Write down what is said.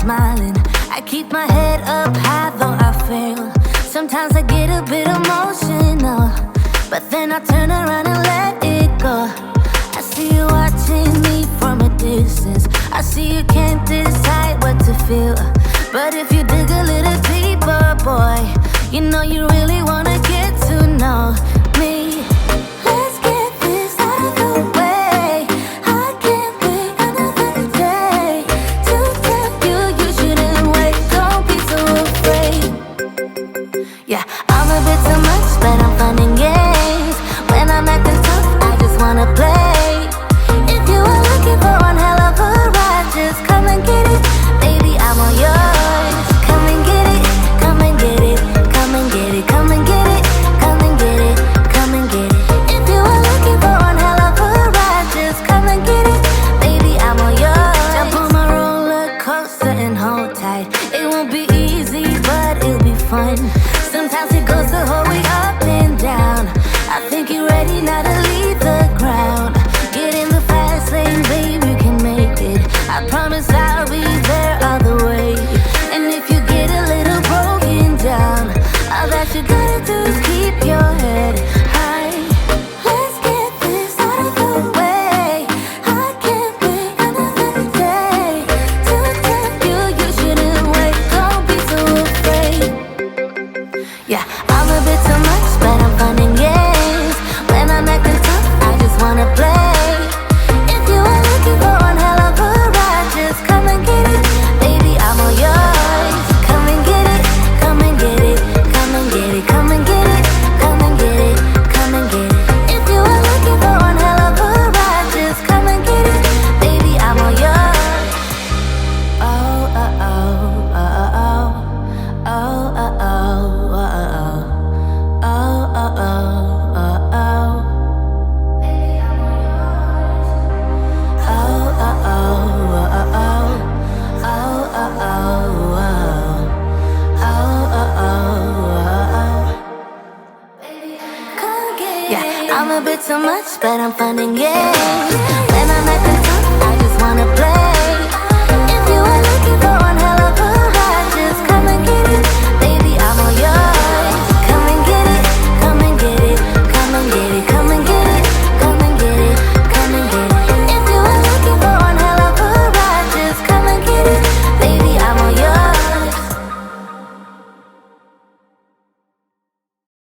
smiling. I keep my head up high though I fail. Sometimes I get a bit emotional, but then I turn around and let it go. I see you watching me from a distance. I see you can't decide what to feel, but if you dig a little deeper, boy, you know you really wanna get to know me. Let's get this out of the way. I can't wait another day to tell you you shouldn't wait. Don't be so afraid. Yeah, I'm a bit too much, but I'm fun and games. When I'm acting tough, I just wanna play. If you are looking for one hell of a ride, just come and get it. Baby, I'm all yours. Come and get it, come and get it, come and get it, come and get it, come and get it, come and get it. If you are looking for one hell of a ride, just come and get it. Baby, I'm all yours. Jump on my roller coaster and hold tight. It won't be easy, but it'll be fun. Sometimes it goes the whole way up and down. I think you're ready now to leave the ground. Get in the fast lane, babe, you can make it. I promise I'll be there all the way. And if you get a little broken down, all that you gotta do is keep your head high. Let's get this out of the way. I can't wait another day to tell you you shouldn't wait. Don't be so afraid. Yeah, I'm a bit too much, but I'm fun and games. When I'm acting tough, I just wanna play. If you are looking for one hell of a ride, just come and get it. Baby, I'm all yours. Come and get it, come and get it, come and get it, come and get it, come and get it, come and get it. If you are looking for one hell of a ride, just come and get it. Baby, I'm all yours. Oh, oh, oh, oh, oh, oh, oh, oh, oh, oh. Oh, oh, oh, oh, oh. Baby, I'm all yours. Oh, oh, oh, oh, oh. Oh, oh, oh, oh. Oh, oh, oh, oh. Come get it. Yeah, I'm a bit too much, but I'm fun and games. When I'm acting tough, I just wanna play.